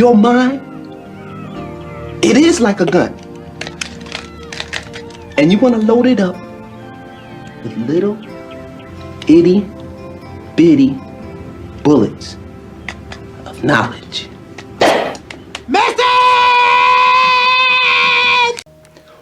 Your mind, it is like a gun. And you want to load it up with little itty bitty bullets of knowledge.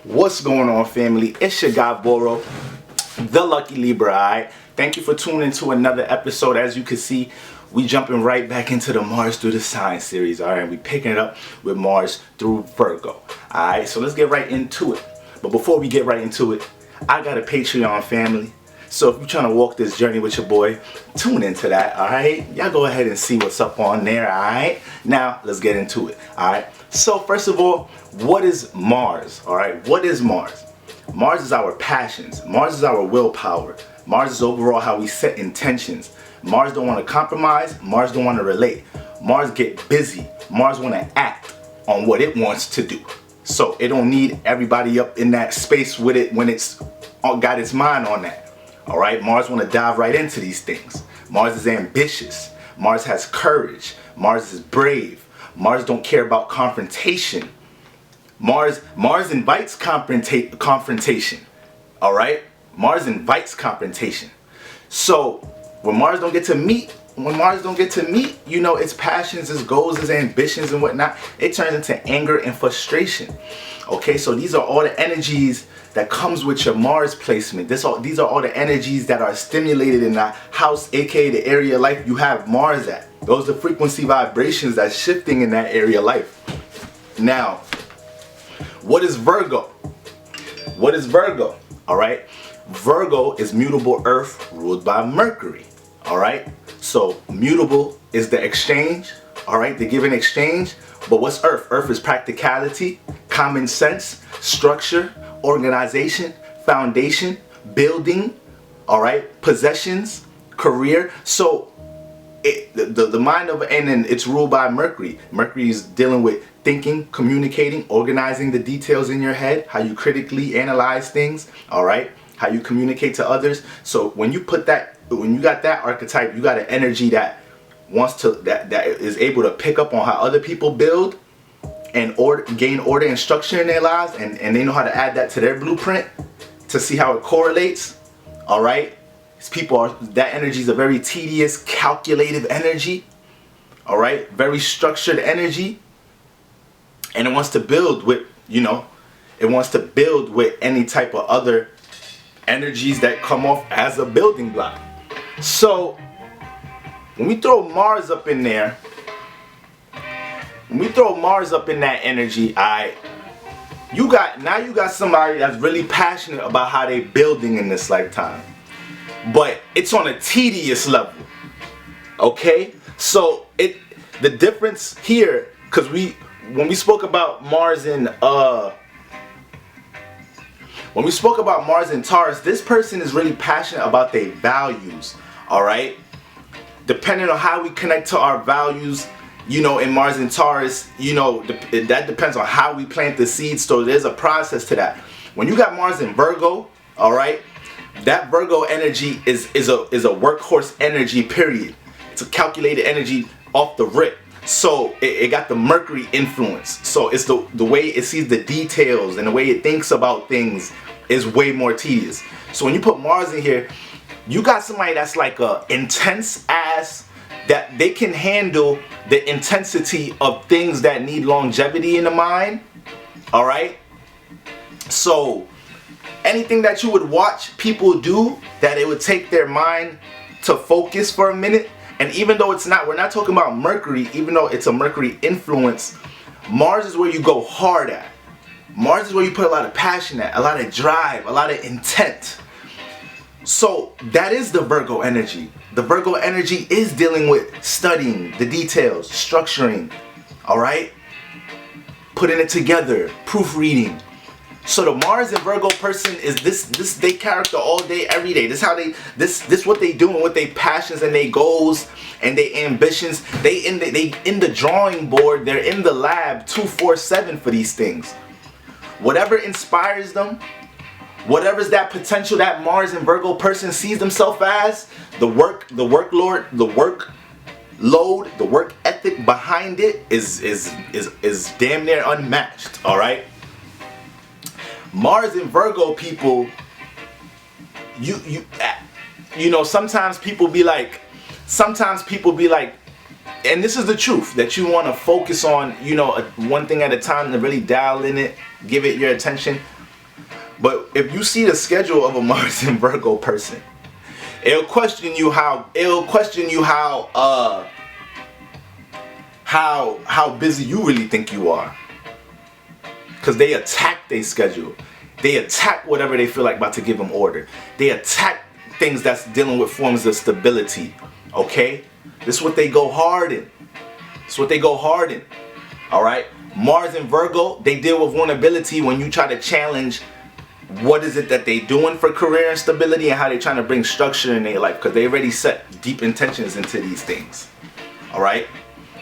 What's going on, family? It's your guy Boro, the Lucky Libra. Alright, thank you for tuning to another episode. As you can see, we jumping right back into the Mars through the sign series. Alright, we picking it up with Mars through Virgo. Alright, so let's get right into it. But before we get right into it, I got a Patreon, family. So if you're trying to walk this journey with your boy, tune into that. Alright, y'all go ahead and see what's up on there. Alright, now let's get into it. Alright, so first of all, what is Mars? Alright, what is Mars? Mars is our passions. Mars is our willpower. Mars is overall how we set intentions. Mars don't want to compromise. Mars don't want to relate. Mars get busy. Mars want to act on what it wants to do. So it don't need everybody up in that space with it when it's got its mind on that. Alright, Mars want to dive right into these things. Mars is ambitious. Mars has courage. Mars is brave. Mars don't care about confrontation. Mars invites confrontation. Alright? Mars invites confrontation. So when Mars don't get to meet, you know, its passions, its goals, its ambitions and whatnot, it turns into anger and frustration. Okay, so these are all the energies that comes with your Mars placement. These are all the energies that are stimulated in the house, aka the area of life you have Mars at. Those are the frequency vibrations that's shifting in that area of life. Now, what is Virgo? What is Virgo? Alright, Virgo is mutable earth ruled by Mercury. Alright, so mutable is the exchange. Alright, the give and exchange. But what's earth? Earth is practicality, common sense, structure, organization, foundation, building, all right, possessions, career. So the mind of and then it's ruled by Mercury. Mercury is dealing with thinking, communicating, organizing the details in your head, how you critically analyze things, all right, how you communicate to others. So when you got that archetype, you got an energy that wants to that is able to pick up on how other people build and gain order and structure in their lives, and they know how to add that to their blueprint to see how it correlates. All right, that energy is a very tedious, calculative energy. All right, very structured energy, and it wants to build with, you know, it wants to build with any type of other energies that come off as a building block. So when we throw Mars up in there, when we throw Mars up in that energy, you got somebody that's really passionate about how they building in this lifetime, but it's on a tedious level. Okay, so the difference here, because when we spoke about Mars in Taurus, this person is really passionate about their values. All right, depending on how we connect to our values, you know, in Mars and Taurus, you know, that depends on how we plant the seeds. So there's a process to that. When you got Mars in Virgo, all right, that Virgo energy is a workhorse energy, period. It's a calculated energy off the rip. So it got the Mercury influence. So it's the way it sees the details and the way it thinks about things is way more tedious. So when you put Mars in here, you got somebody that's like a intense ass, that they can handle the intensity of things that need longevity in the mind. All right, so anything that you would watch people do that it would take their mind to focus for a minute, and even though we're not talking about Mercury, even though it's a Mercury influence, Mars is where you go hard at. Mars is where you put a lot of passion at, a lot of drive, a lot of intent. So that is the Virgo energy. The Virgo energy is dealing with studying the details, structuring, all right, putting it together, proofreading. So the Mars and Virgo person is this they character all day, every day. This how this what they doing with their passions and their goals and their ambitions. They in the drawing board. They're in the lab 24/7 for these things. Whatever inspires them, whatever's that potential that Mars and Virgo person sees themselves as, the work load, the work ethic behind it is damn near unmatched. All right. Mars and Virgo people, you know, sometimes people be like, and this is the truth, that you want to focus on, you know, one thing at a time to really dial in it, give it your attention. But if you see the schedule of a Mars and Virgo person, it'll question you how busy you really think you are. Because they attack their schedule. They attack whatever they feel like about to give them order. They attack things that's dealing with forms of stability. Okay? This is what they go hard in. Alright? Mars and Virgo, they deal with vulnerability when you try to challenge what is it that they doing for career and stability and how they trying to bring structure in their life, because they already set deep intentions into these things. Alright?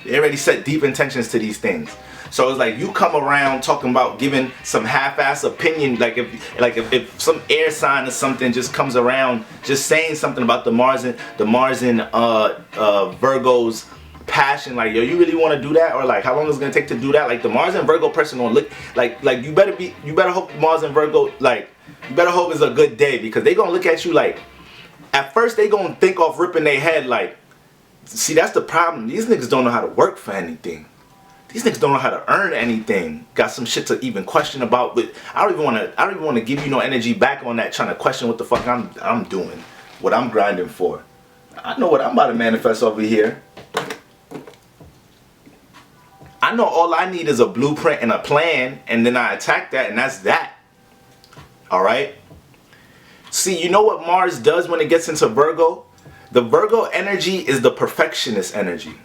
They already set deep intentions to these things. So it's like you come around talking about giving some half-ass opinion, like if some air sign or something just comes around just saying something about the Mars and Virgo's passion, like, yo, you really want to do that? Or like, how long is it gonna take to do that? Like, the Mars and Virgo person gonna look like you better hope Mars and Virgo, like, you better hope it's a good day, because they gonna look at you like, at first they gonna think off ripping their head, like, see, that's the problem. These niggas don't know how to work for anything. These niggas don't know how to earn anything. Got some shit to even question about, but I don't even want to give you no energy back on that, trying to question what the fuck I'm doing, what I'm grinding for. I know what I'm about to manifest over here. I know all I need is a blueprint and a plan, and then I attack that, and that's that. Alright? See, you know what Mars does when it gets into Virgo? The Virgo energy is the perfectionist energy.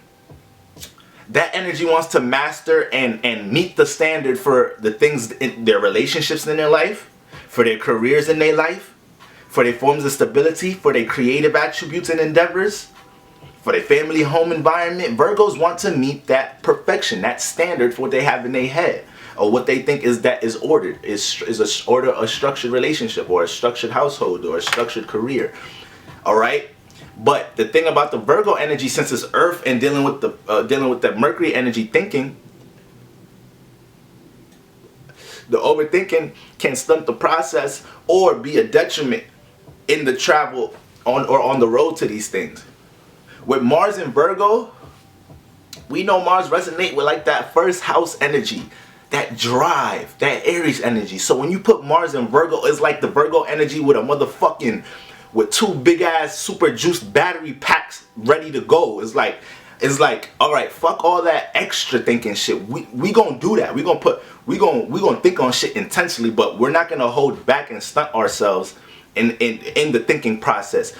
That energy wants to master and meet the standard for the things in their relationships in their life, for their careers in their life, for their forms of stability, for their creative attributes and endeavors, for their family home environment. Virgos want to meet that perfection, that standard for what they have in their head, or what they think is ordered, is a structured relationship, or a structured household, or a structured career. All right. But the thing about the Virgo energy, since it's Earth and dealing with the Mercury energy thinking, the overthinking can stunt the process or be a detriment in the travel on the road to these things. With Mars and Virgo, we know Mars resonate with like that first house energy, that drive, that Aries energy. So when you put Mars and Virgo, it's like the Virgo energy with with two big ass super juiced battery packs ready to go. It's like, all right, fuck all that extra thinking shit. We gonna do that. We gonna think on shit intensely, but we're not gonna hold back and stunt ourselves in the thinking process.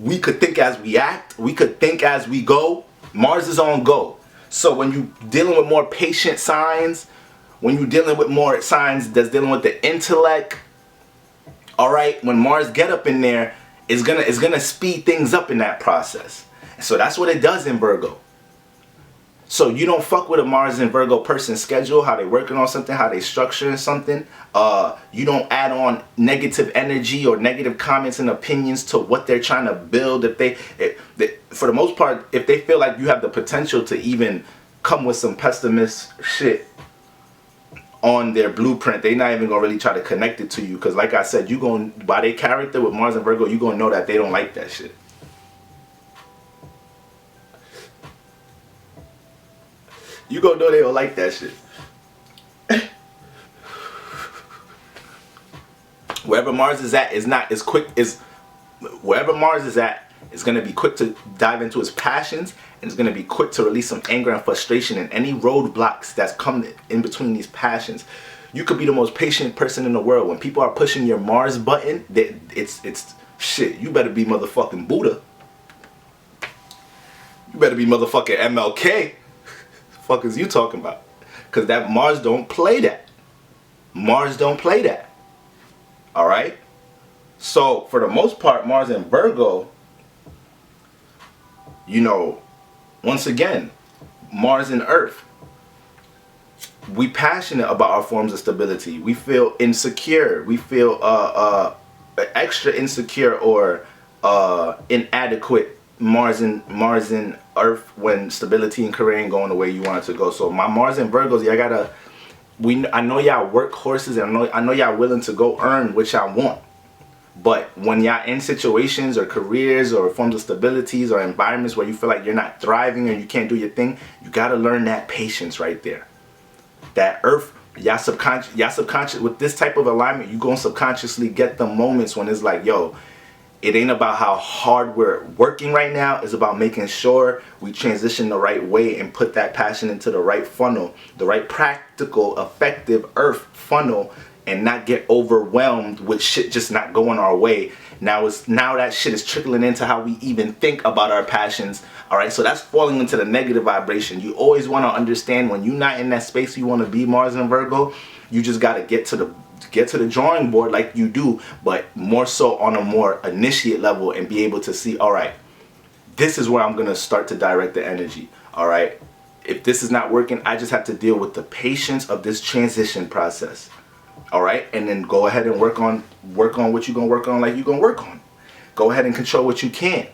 We could think as we act. We could think as we go. Mars is on go. So when you dealing with more patient signs, when you're dealing with more signs that's dealing with the intellect, all right, when Mars get up in there, it's gonna speed things up in that process. So that's what it does in Virgo. So you don't fuck with a Mars and Virgo person's schedule, how they working on something, how they structuring something. You don't add on negative energy or negative comments and opinions to what they're trying to build. For the most part, if they feel like you have the potential to even come with some pessimist shit on their blueprint, they not even gonna really try to connect it to you, because like I said, by their character with Mars and Virgo, you gonna know that they don't like that shit. You gonna know they don't like that shit. Wherever Mars is at wherever Mars is at, it's gonna be quick to dive into his passions, and it's gonna be quick to release some anger and frustration and any roadblocks that's come in between these passions. You could be the most patient person in the world. When people are pushing your Mars button, it's shit. You better be motherfucking Buddha. You better be motherfucking MLK. Fuck is you talking about? Because that Mars don't play that. Mars don't play that. All right. So for the most part, Mars and Virgo, you know, once again, Mars and Earth, we passionate about our forms of stability. We feel insecure. We feel extra insecure or inadequate Mars and Earth when stability and career ain't going the way you want it to go. So my Mars and Virgos, y'all gotta. I know y'all workhorses, and I know y'all willing to go earn what y'all want. But when y'all in situations or careers or forms of stabilities or environments where you feel like you're not thriving or you can't do your thing, you gotta learn that patience right there. That Earth, y'all subconscious with this type of alignment, you gonna subconsciously get the moments when it's like, yo, it ain't about how hard we're working right now. It's about making sure we transition the right way and put that passion into the right funnel, the right practical, effective Earth funnel, and not get overwhelmed with shit just not going our way. Now that shit is trickling into how we even think about our passions. All right, so that's falling into the negative vibration. You always want to understand when you're not in that space you want to be, Mars and Virgo. You just got to get to the drawing board like you do, but more so on a more initiate level and be able to see, all right, this is where I'm going to start to direct the energy. All right, if this is not working, I just have to deal with the patience of this transition process. All right, and then go ahead and work on what you're going to work on like you're going to work on. Go ahead and control what you can.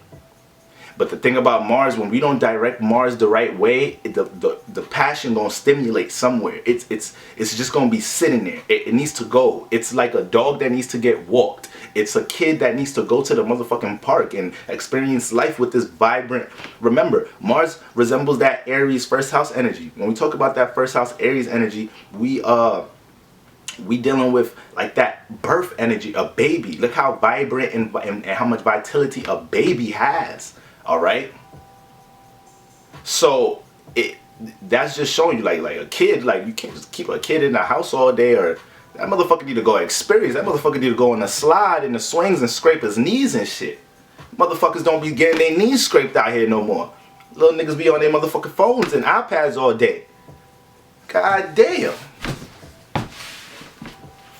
But the thing about Mars, when we don't direct Mars the right way, the passion gonna stimulate somewhere. It's just gonna be sitting there. It needs to go. It's like a dog that needs to get walked. It's a kid that needs to go to the motherfucking park and experience life with this vibrant. Remember, Mars resembles that Aries first house energy. When we talk about that first house Aries energy, we dealing with like that birth energy, a baby. Look how vibrant and how much vitality a baby has. All right, so that's just showing you like a kid, like you can't just keep a kid in the house all day, or that motherfucker need to go experience. That motherfucker need to go on the slide in the swings and scrape his knees and shit. Motherfuckers don't be getting their knees scraped out here no more. Little niggas be on their motherfucking phones and iPads all day. God damn.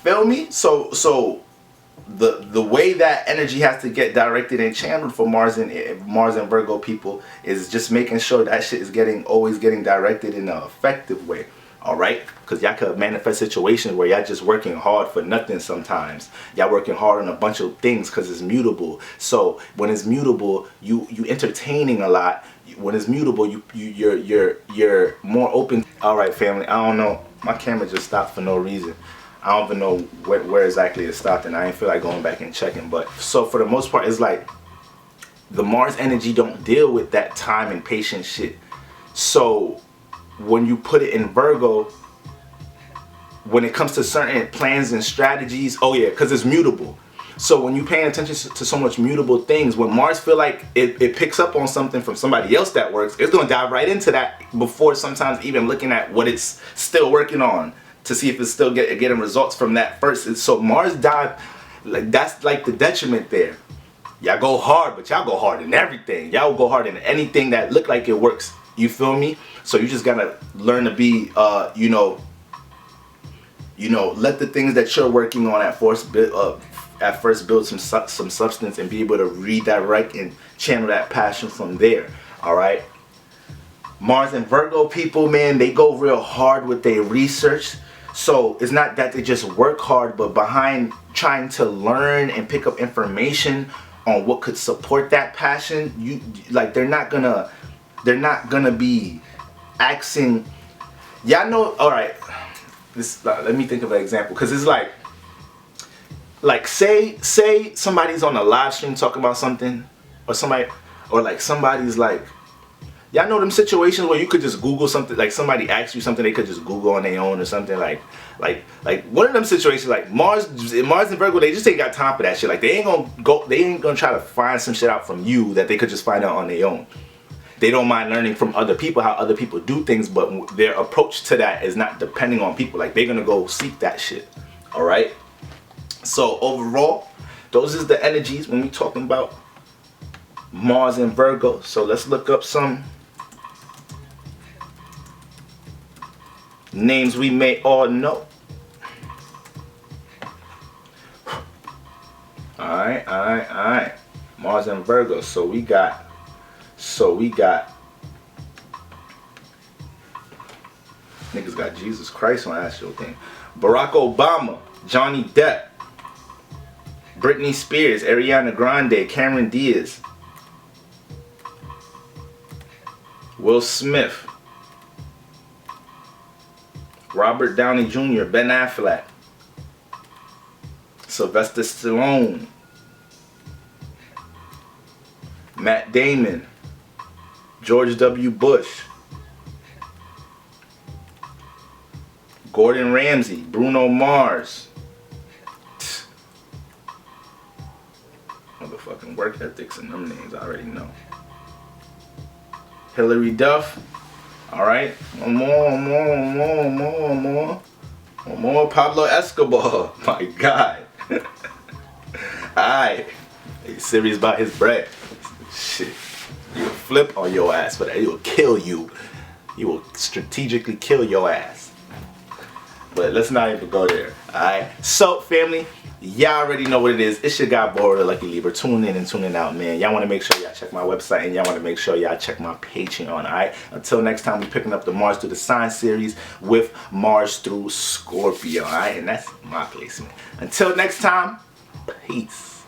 Feel me? So the way that energy has to get directed and channeled for Mars and Virgo people is just making sure that shit is always getting directed in an effective way. All right, because y'all could manifest situations where y'all just working hard for nothing sometimes. Y'all working hard on a bunch of things because it's mutable. So when it's mutable, you entertaining a lot. When it's mutable, you're more open. All right, family. I don't know. My camera just stopped for no reason. I don't even know where exactly it stopped, and I ain't feel like going back and checking. But so for the most part, it's like the Mars energy don't deal with that time and patience shit. So when you put it in Virgo, when it comes to certain plans and strategies, oh yeah, because it's mutable. So when you're paying attention to so much mutable things, when Mars feel like it picks up on something from somebody else that works, it's gonna dive right into that before sometimes even looking at what it's still working on, to see if it's still getting results from that first. So Mars dive, like that's like the detriment there. Y'all go hard, but y'all go hard in everything. Y'all go hard in anything that look like it works. You feel me? So you just gotta learn to be, let the things that you're working on at first build some substance and be able to redirect and channel that passion from there. All right. Mars and Virgo people, man, they go real hard with their research. So it's not that they just work hard, but behind trying to learn and pick up information on what could support that passion, they're not gonna be asking. Y'all know, all right. Let me think of an example, because it's like say somebody's on a live stream talking about something, or somebody's like. Y'all know them situations where you could just Google something, like somebody asks you something they could just Google on their own or something, like one of them situations, like Mars and Virgo, they just ain't got time for that shit. Like they ain't gonna try to find some shit out from you that they could just find out on their own. They don't mind learning from other people how other people do things, but their approach to that is not depending on people. Like they're gonna go seek that shit. All right. So overall, those is the energies when we talking about Mars and Virgo. So let's look up some names we may all know. Alright. Mars and Virgo. So we got niggas got Jesus Christ on Astro thing. Barack Obama, Johnny Depp, Britney Spears, Ariana Grande, Cameron Diaz, Will Smith, Robert Downey Jr., Ben Affleck, Sylvester Stallone, Matt Damon, George W. Bush, Gordon Ramsay, Bruno Mars. Motherfucking work ethics and them names I already know. Hillary Duff. Alright. One more. Pablo Escobar. My God. Alright. He's serious about his bread. Shit. He'll flip on your ass for that. He will kill you. He will strategically kill your ass. But let's not even go there. Alright. So, family, y'all already know what it is. It's your guy, Boro, the Lucky Libra. Tune in and tuning out, man. Y'all want to make sure y'all check my website, and y'all want to make sure y'all check my Patreon, alright? Until next time, we're picking up the Mars through the Sign series with Mars through Scorpio, alright? And that's my placement. Until next time, peace.